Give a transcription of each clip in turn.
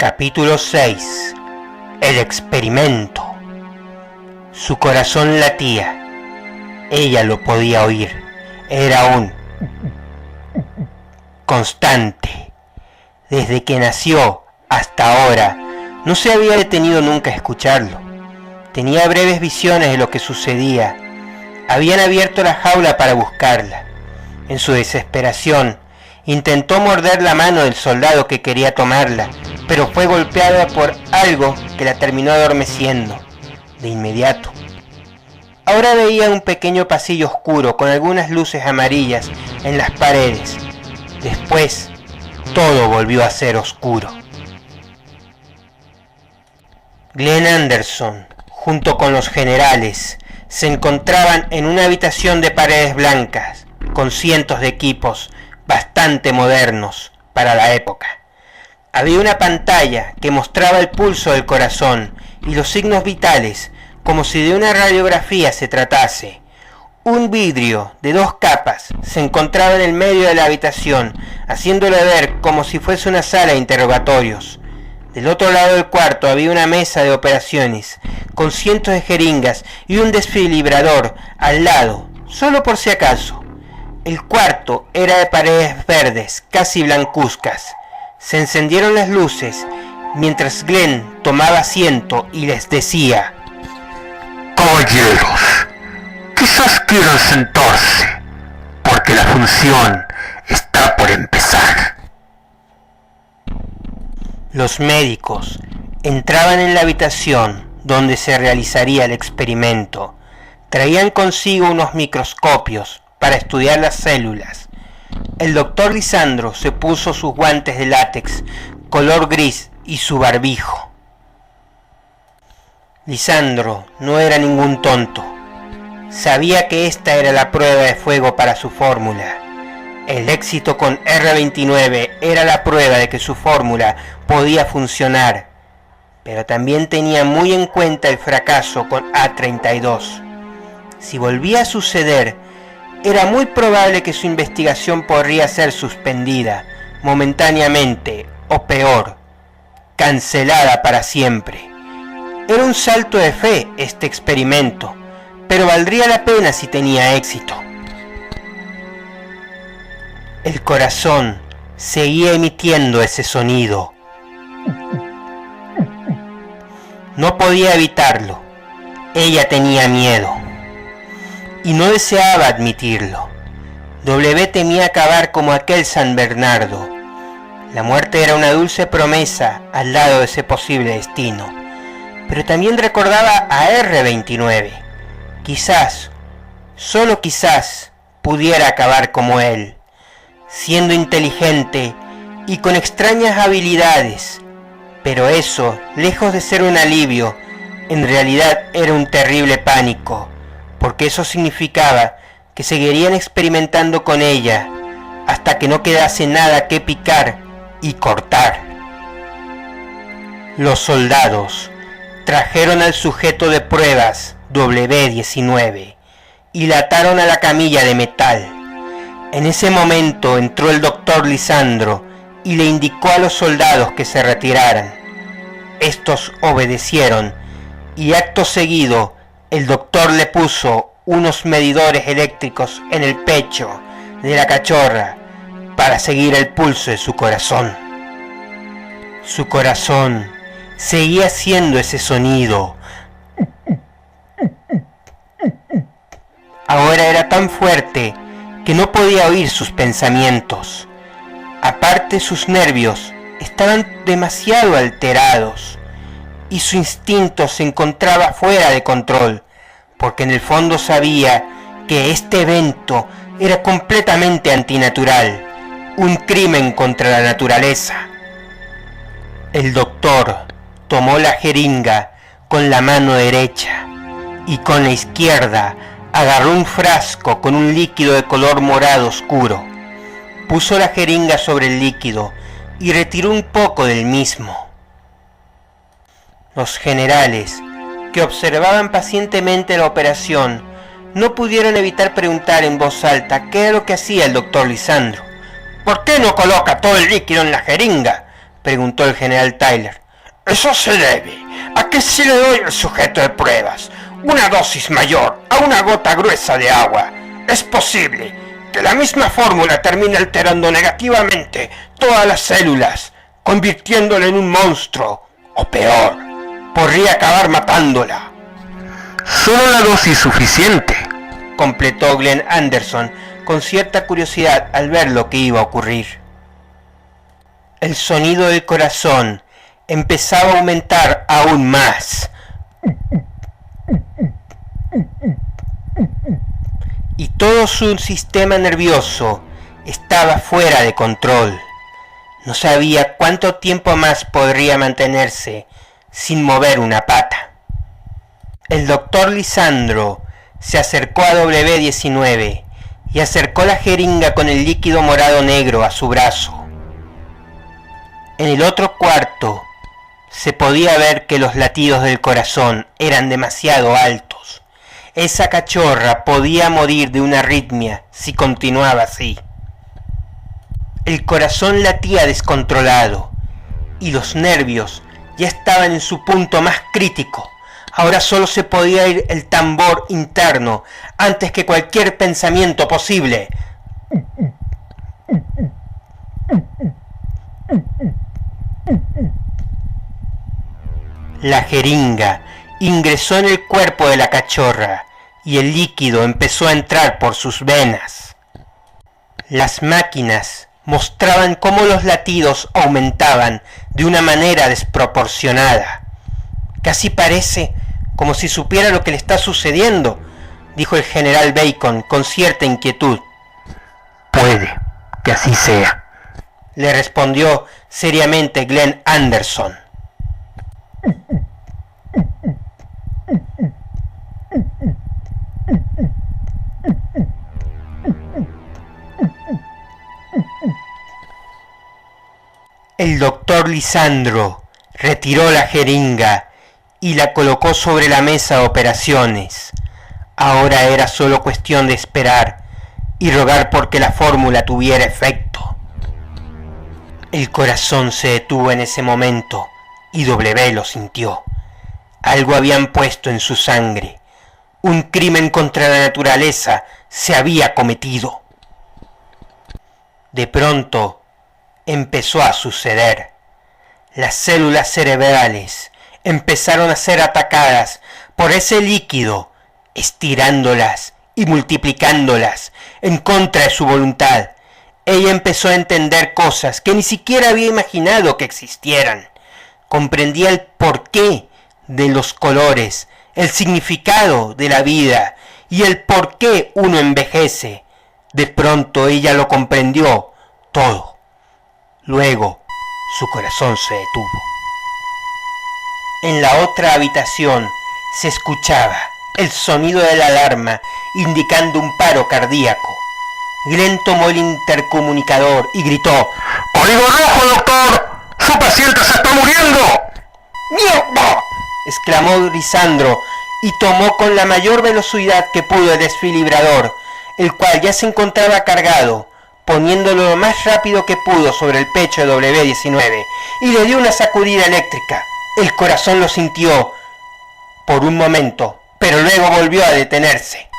Capítulo 6. El experimento. Su corazón latía. Ella lo podía oír. Era un constante. Desde que nació hasta ahora, no se había detenido nunca a escucharlo. Tenía breves visiones de lo que sucedía. Habían abierto la jaula para buscarla. En su desesperación, intentó morder la mano del soldado que quería tomarla, pero fue golpeada por algo que la terminó adormeciendo de inmediato. Ahora veía un pequeño pasillo oscuro con algunas luces amarillas en las paredes. Después, todo volvió a ser oscuro. Glenn Anderson, junto con los generales, se encontraban en una habitación de paredes blancas, con cientos de equipos bastante modernos para la época. Había una pantalla que mostraba el pulso del corazón y los signos vitales, como si de una radiografía se tratase. Un vidrio de 2 capas se encontraba en el medio de la habitación, haciéndole ver como si fuese una sala de interrogatorios. Del otro lado del cuarto había una mesa de operaciones, con cientos de jeringas y un desfibribrador al lado, solo por si acaso. El cuarto era de paredes verdes, casi blancuzcas. Se encendieron las luces, mientras Glenn tomaba asiento y les decía: Caballeros, quizás quieran sentarse, porque la función está por empezar. Los médicos entraban en la habitación donde se realizaría el experimento. Traían consigo unos microscopios para estudiar las células. El doctor Lisandro se puso sus guantes de látex color gris y su barbijo. Lisandro no era ningún tonto. Sabía que esta era la prueba de fuego para su fórmula. El éxito con R29 era la prueba de que su fórmula podía funcionar, pero también tenía muy en cuenta el fracaso con A32. Si volvía a suceder, era muy probable que su investigación podría ser suspendida momentáneamente o peor, cancelada para siempre. Era un salto de fe este experimento, pero valdría la pena si tenía éxito. El corazón seguía emitiendo ese sonido. No podía evitarlo. Ella tenía miedo y no deseaba admitirlo. W temía acabar como aquel San Bernardo. La muerte era una dulce promesa al lado de ese posible destino, pero también recordaba a R29. Quizás, solo quizás, pudiera acabar como él, siendo inteligente y con extrañas habilidades, pero eso, lejos de ser un alivio, en realidad era un terrible pánico, porque eso significaba que seguirían experimentando con ella hasta que no quedase nada que picar y cortar. Los soldados trajeron al sujeto de pruebas W19 y la ataron a la camilla de metal. En ese momento entró el doctor Lisandro y le indicó a los soldados que se retiraran. Estos obedecieron y acto seguido el doctor le puso unos medidores eléctricos en el pecho de la cachorra para seguir el pulso de su corazón. Su corazón seguía haciendo ese sonido. Ahora era tan fuerte que no podía oír sus pensamientos. Aparte, sus nervios estaban demasiado alterados y su instinto se encontraba fuera de control, porque en el fondo sabía que este evento era completamente antinatural, un crimen contra la naturaleza. El doctor tomó la jeringa con la mano derecha y con la izquierda agarró un frasco con un líquido de color morado oscuro. Puso la jeringa sobre el líquido y retiró un poco del mismo. Los generales, que observaban pacientemente la operación, no pudieron evitar preguntar en voz alta qué era lo que hacía el doctor Lisandro. «¿Por qué no coloca todo el líquido en la jeringa?», preguntó el general Tyler. Eso se debe a que si le doy al sujeto de pruebas una dosis mayor a una gota gruesa de agua, es posible que la misma fórmula termine alterando negativamente todas las células, convirtiéndola en un monstruo, o peor, podría acabar matándola. Solo la dosis suficiente, completó Glenn Anderson con cierta curiosidad al ver lo que iba a ocurrir. El sonido del corazón empezaba a aumentar aún más. Y todo su sistema nervioso estaba fuera de control. No sabía cuánto tiempo más podría mantenerse sin mover una pata. El doctor Lisandro se acercó a W19 y acercó la jeringa con el líquido morado negro a su brazo. En el otro cuarto se podía ver que los latidos del corazón eran demasiado altos. Esa cachorra podía morir de una arritmia si continuaba así. El corazón latía descontrolado y los nervios ya estaban en su punto más crítico. Ahora solo se podía oír el tambor interno antes que cualquier pensamiento posible. La jeringa ingresó en el cuerpo de la cachorra y el líquido empezó a entrar por sus venas. Las máquinas mostraban cómo los latidos aumentaban de una manera desproporcionada. Casi parece como si supiera lo que le está sucediendo, dijo el general Bacon con cierta inquietud. Puede que así sea, le respondió seriamente Glenn Anderson. El doctor Lisandro retiró la jeringa y la colocó sobre la mesa de operaciones. Ahora era solo cuestión de esperar y rogar porque la fórmula tuviera efecto. El corazón se detuvo en ese momento y W lo sintió. Algo habían puesto en su sangre. Un crimen contra la naturaleza se había cometido. De pronto empezó a suceder. Las células cerebrales empezaron a ser atacadas por ese líquido, estirándolas y multiplicándolas en contra de su voluntad. Ella empezó a entender cosas que ni siquiera había imaginado que existieran. Comprendía el porqué de los colores, el significado de la vida y el por qué uno envejece. De pronto ella lo comprendió todo. Luego su corazón se detuvo. En la otra habitación se escuchaba el sonido de la alarma indicando un paro cardíaco. Glenn tomó el intercomunicador y gritó: ¡Código rojo, doctor! ¡Su paciente se está muriendo! ¡Mierda!, exclamó Lisandro y tomó con la mayor velocidad que pudo el desfibribrador, el cual ya se encontraba cargado, poniéndolo lo más rápido que pudo sobre el pecho de W19 y le dio una sacudida eléctrica. El corazón lo sintió por un momento, pero luego volvió a detenerse.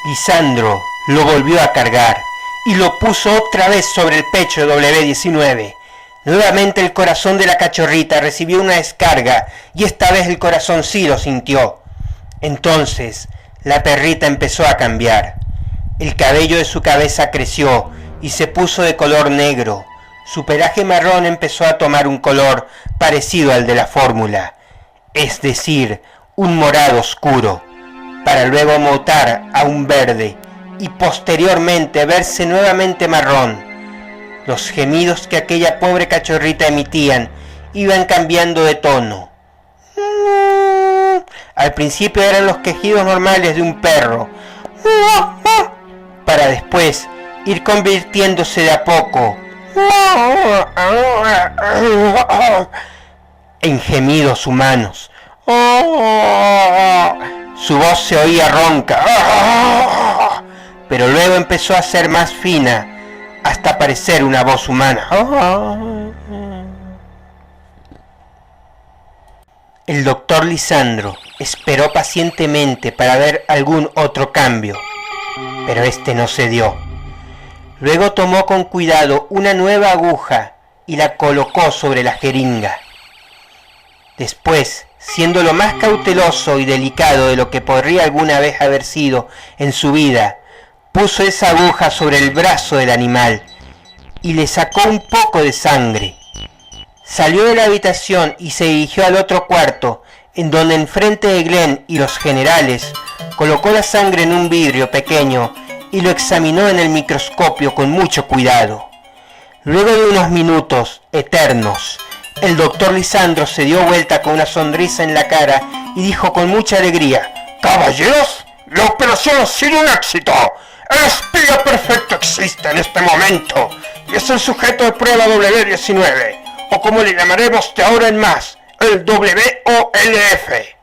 Lisandro lo volvió a cargar y lo puso otra vez sobre el pecho de W19. Nuevamente el corazón de la cachorrita recibió una descarga y esta vez el corazón sí lo sintió. Entonces la perrita empezó a cambiar. El cabello de su cabeza creció y se puso de color negro. Su pelaje marrón empezó a tomar un color parecido al de la fórmula, es decir, un morado oscuro, para luego mutar a un verde y posteriormente verse nuevamente marrón. Los gemidos que aquella pobre cachorrita emitían iban cambiando de tono. Al principio eran los quejidos normales de un perro, para después ir convirtiéndose de a poco en gemidos humanos. Su voz se oía ronca, pero luego empezó a ser más fina hasta parecer una voz humana. El doctor Lisandro esperó pacientemente para ver algún otro cambio, pero este no se dio. Luego tomó con cuidado una nueva aguja y la colocó sobre la jeringa. Después, siendo lo más cauteloso y delicado de lo que podría alguna vez haber sido en su vida, puso esa aguja sobre el brazo del animal y le sacó un poco de sangre. Salió de la habitación y se dirigió al otro cuarto, en donde enfrente de Glenn y los generales, colocó la sangre en un vidrio pequeño y lo examinó en el microscopio con mucho cuidado. Luego de unos minutos eternos, el doctor Lisandro se dio vuelta con una sonrisa en la cara y dijo con mucha alegría: Caballeros, la operación ha sido un éxito. El espía perfecto existe en este momento y es el sujeto de prueba W19, o como le llamaremos de ahora en más, el WOLF.